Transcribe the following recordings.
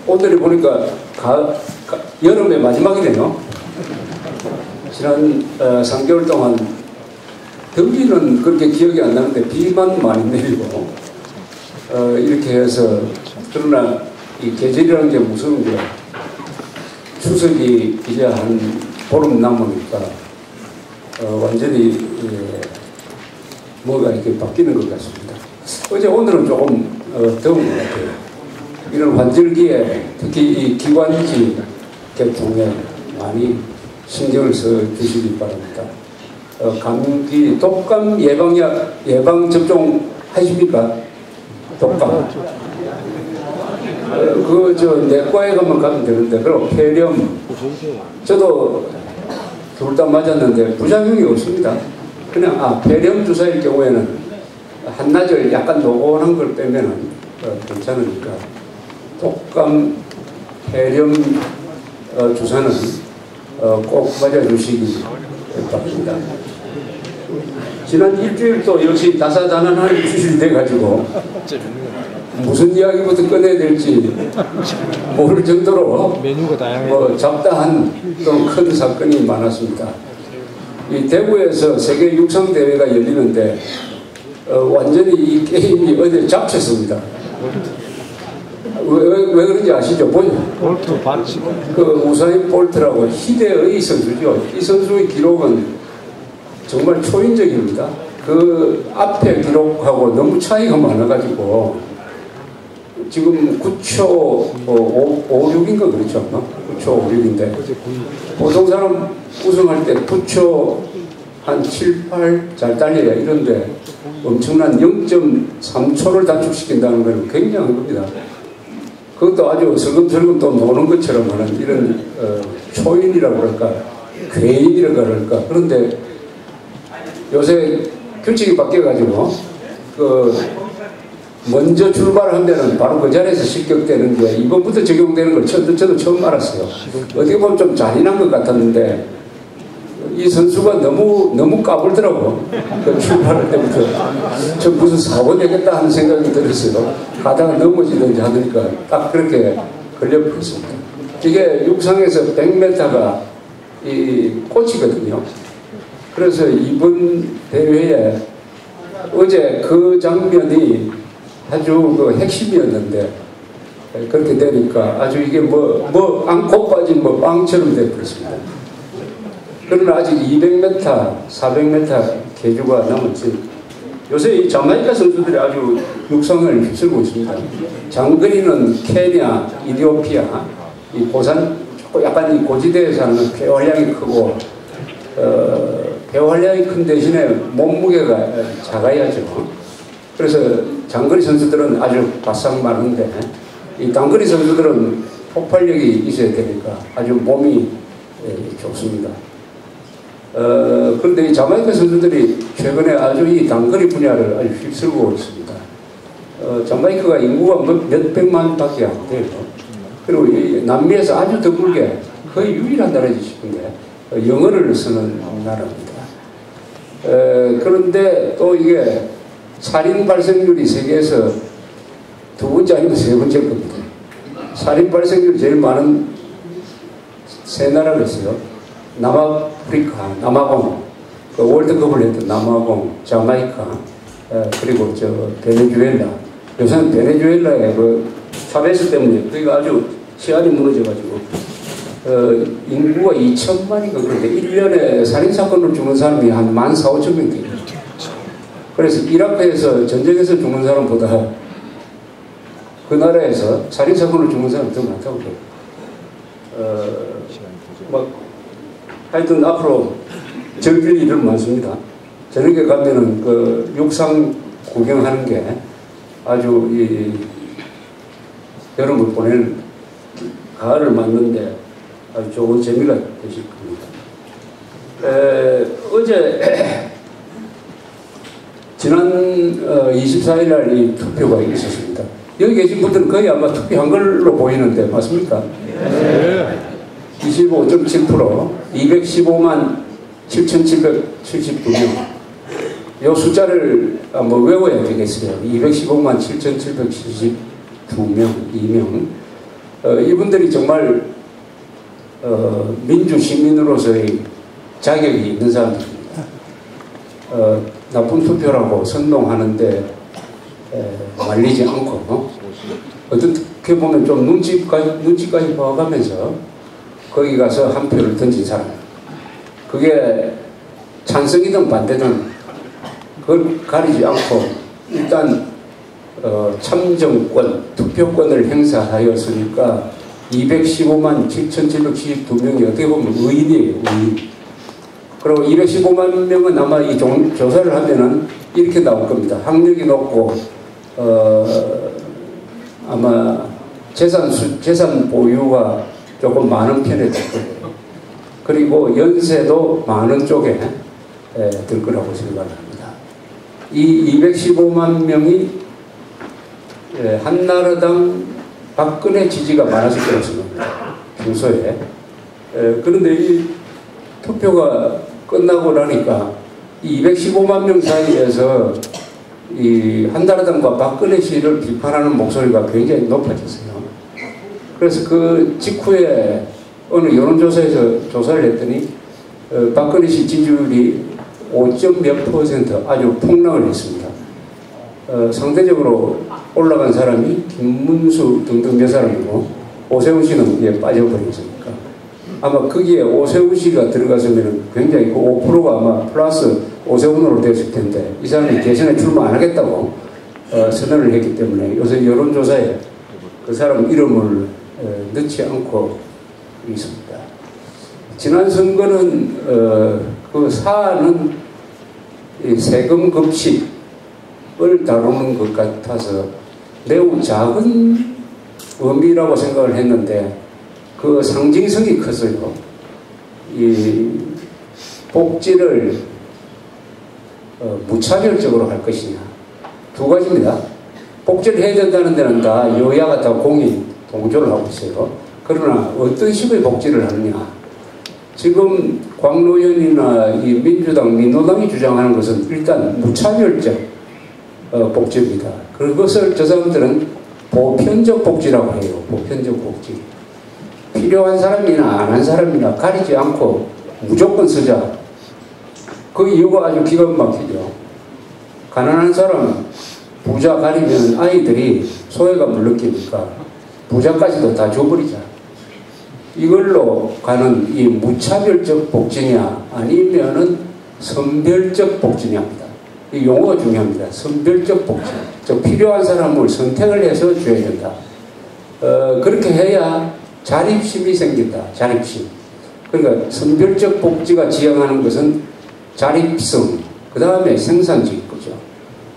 오늘에 보니까 여름의 마지막이네요. 지난 3개월 동안 더위는 그렇게 기억이 안 나는데 비만 많이 내리고 이렇게 해서, 그러나 이 계절이라는 게 무서운 게 추석이 이제 한 보름 남으니까 완전히 뭐가 이렇게 바뀌는 것 같습니다. 오늘은 조금 더운 것 같아요. 이런 환절기에 특히 이 기관지 계통에 많이 신경을 써 주시기 바랍니다. 감기, 독감 예방 접종 하십니까? 독감. 내과에 가면 되는데, 그리고 폐렴. 저도 둘 다 맞았는데 부작용이 없습니다. 그냥, 폐렴 주사일 경우에는 한나절 약간 노곤한 걸 빼면은 괜찮으니까, 독감, 폐렴 주사는 꼭 맞아주시기 바랍니다. 지난 일주일도 역시 다사다난한 일주일이 돼가지고 무슨 이야기부터 꺼내야 될지 모를 정도로 잡다한 또 큰 사건이 많았습니다. 이 대구에서 세계 육상 대회가 열리는데 완전히 이 게임이 어디에 잡혔습니다. 왜 그런지 아시죠? 볼트 반칙. 우사인 볼트라고 희대의 선수죠. 이 선수의 기록은 정말 초인적입니다. 그 앞에 기록하고 너무 차이가 많아가지고 지금 9초 56인가 그렇죠? 9초 56인데 보통 사람 우승할 때 9초 한 7, 8 잘 달려야 이런데 엄청난 0.3초를 단축시킨다는 건 굉장한 겁니다. 그것도 아주 슬금슬금 또 노는 것처럼 하는 이런 초인이라고 그럴까, 괴인이라고 그럴까. 그런데 요새 규칙이 바뀌어가지고 먼저 출발하면 바로 그 자리에서 실격되는 게 이번부터 적용되는 걸 저도 처음 알았어요. 어떻게 보면 좀 잔인한 것 같았는데 이 선수가 너무 까불더라고. 출발할 때부터 저 무슨 사고 내겠다 하는 생각이 들었어요. 가다가 넘어지든지 하니까 딱 그렇게 걸려버렸습니다. 이게 육상에서 100m가 이 꽃이거든요. 그래서 이번 대회에 어제 그 장면이 아주 핵심이었는데 그렇게 되니까 아주 이게 안고 빠진 빵처럼 되어버렸습니다. 그러나 아직 200m, 400m 계주가 남았지. 요새 이 자마이카 선수들이 아주 육상을 휩쓸고 있습니다. 장거리는 케냐, 이디오피아, 이 고산, 약간 이 고지대에 사는 폐활량이 크고, 폐활량이 큰 대신에 몸무게가 작아야죠. 그래서 장거리 선수들은 아주 바싹 마른데, 이 단거리 선수들은 폭발력이 있어야 되니까 아주 몸이 좋습니다. 그런데 이 자마이카 선수들이 최근에 아주 이 단거리 분야를 아주 휩쓸고 있습니다. 자마이카가 인구가 몇백만 밖에 안 돼요. 그리고 이 남미에서 아주 드물게 거의 유일한 나라지 싶은데 영어를 쓰는 나라입니다. 그런데 또 이게 살인 발생률이 세계에서 두 번째 아니면 세 번째일 겁니다. 살인 발생률이 제일 많은 세 나라가 있어요. 남아프리카, 남아공, 월드컵을 했던 남아공, 자마이카, 그리고 베네수엘라. 요새는 베네수엘라의 차베스 때문에 그게 아주 치안이 무너져가지고 인구가 2천만인가 그런데 1년에 살인사건으로 죽는 사람이 한 14,000~15,000명 돼요. 그래서 이라크에서 전쟁에서 죽는 사람보다 그 나라에서 살인사건으로 죽는 사람이 더 많다고 그래요. 하여튼 앞으로 즐길 일은 많습니다. 저녁에 가면은 육상 구경하는 게 아주 여름을 보내는 가을을 맞는데 아주 좋은 재미가 되실 겁니다. 어제 지난 24일 날 이 투표가 있었습니다. 여기 계신 분들은 거의 아마 투표한 걸로 보이는데 맞습니까? 네. 25.7%, 215만 7,772명. 이 숫자를 외워야 되겠어요. 215만 7,772명, 2명. 이분들이 정말 민주 시민으로서의 자격이 있는 사람들입니다. 나쁜 투표라고 선동하는데 말리지 않고 어떻게 보면 좀 눈치까지 봐가면서 거기 가서 한 표를 던진 사람. 그게 찬성이든 반대든 그걸 가리지 않고 일단 참정권, 투표권을 행사하였으니까 215만 7,772명이 어떻게 보면 의인이에요. 의인. 그리고 215만 명은 아마 이 조사를 하면은 이렇게 나올 겁니다. 학력이 높고 아마 재산 보유가 조금 많은 편에 들 거예요. 그리고 연세도 많은 쪽에 들 거라고 생각합니다. 이 215만 명이 한나라당 박근혜 지지가 많았을 거라고 생각합니다. 평소에. 그런데 이 투표가 끝나고 나니까 이 215만 명 사이에서 이 한나라당과 박근혜 씨를 비판하는 목소리가 굉장히 높아졌어요. 그래서 그 직후에 어느 여론조사에서 조사를 했더니 박근혜 씨 지지율이 5.몇% 아주 폭락을 했습니다. 상대적으로 올라간 사람이 김문수 등등 몇 사람이고 오세훈 씨는 빠져버렸으니까 아마 거기에 오세훈 씨가 들어갔으면 굉장히 그 5%가 아마 플러스 오세훈으로 됐을 텐데 이 사람이 대선에 출마 안 하겠다고 선언을 했기 때문에 요새 여론조사에 그 사람 이름을 넣지 않고 있습니다. 지난 선거는 그 사안은 세금 급식을 다루는 것 같아서 매우 작은 의미라고 생각을 했는데 그 상징성이 컸어요. 이 복지를 무차별적으로 할 것이냐. 두 가지입니다. 복지를 해야 된다는 데는 다 여야가 다 동조를 하고 있어요. 그러나 어떤 식의 복지를 하느냐. 지금 광노현이나 이 민주당, 민노당이 주장하는 것은 일단 무차별적 복지입니다. 그것을 저 사람들은 보편적 복지라고 해요. 보편적 복지. 필요한 사람이나 안 한 사람이나 가리지 않고 무조건 쓰자. 그 이유가 아주 기가 막히죠. 가난한 사람, 부자 가리면 아이들이 소외감을 느끼니까 부자까지도 다 줘버리자. 이걸로 가는 이 무차별적 복지냐 아니면은 선별적 복지냐입니다. 이 용어가 중요합니다. 선별적 복지. 즉 필요한 사람을 선택을 해서 줘야 된다. 그렇게 해야 자립심이 생긴다. 자립심. 그러니까 선별적 복지가 지향하는 것은 자립성, 그 다음에 생산적인 거죠.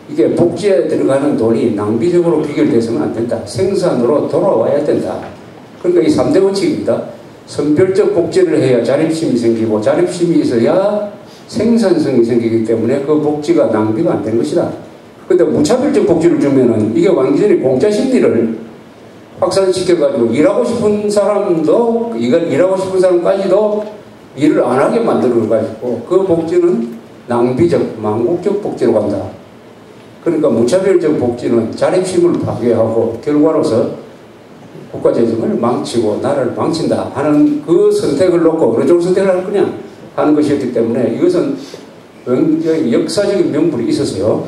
이게 복지에 들어가는 돈이 낭비적으로 비결돼서는 안 된다. 생산으로 돌아와야 된다. 그러니까 이 3대 원칙입니다. 선별적 복지를 해야 자립심이 생기고 자립심이 있어야 생산성이 생기기 때문에 그 복지가 낭비가 안 되는 것이다. 근데 무차별적 복지를 주면은 이게 완전히 공짜 심리를 확산시켜가지고 일하고 싶은 사람도 이걸 일하고 싶은 사람까지도 일을 안 하게 만들어가지고 그 복지는 낭비적, 망국적 복지로 간다. 그러니까 무차별적 복지는 자립심을 파괴하고 결과로서 국가재정을 망치고 나라를 망친다 하는 그 선택을 놓고 어느 쪽을 선택을 할 거냐 하는 것이었기 때문에 이것은 굉장히 역사적인 명분이 있었어요.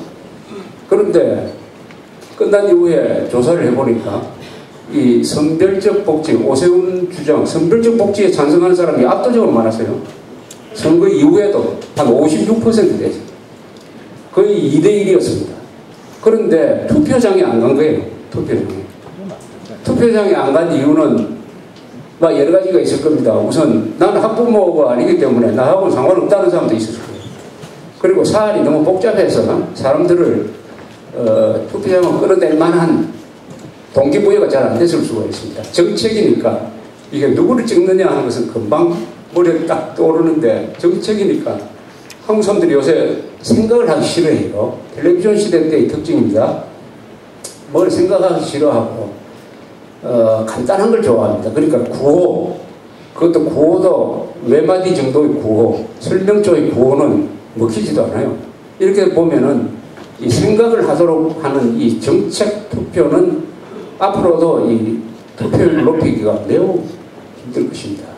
그런데 끝난 이후에 조사를 해보니까 이 선별적 복지, 오세훈 주장, 선별적 복지에 찬성하는 사람이 압도적으로 많았어요. 선거 이후에도 한 56% 되죠. 거의 2대1이었습니다. 그런데 투표장에 안 간 거예요. 투표장에 안 간 이유는 막 여러 가지가 있을 겁니다. 우선 나는 학부모가 아니기 때문에 나하고 상관없다는 사람도 있을 거예요. 그리고 사안이 너무 복잡해서 사람들을 투표장을 끌어낼 만한 동기부여가 잘 안 됐을 수가 있습니다. 정책이니까 이게 누구를 찍느냐 하는 것은 금방 머리에 딱 떠오르는데 정책이니까 한국 사람들이 요새 생각을 하기 싫어해요. 텔레비전 시대 때의 특징입니다. 뭘 생각하기 싫어하고 간단한 걸 좋아합니다. 그러니까 구호, 그것도 구호도 외마디 정도의 구호, 설명조의 구호는 먹히지도 않아요. 이렇게 보면은 이 생각을 하도록 하는 이 정책 투표는 앞으로도 이 투표율을 높이기가 매우 힘들 것입니다.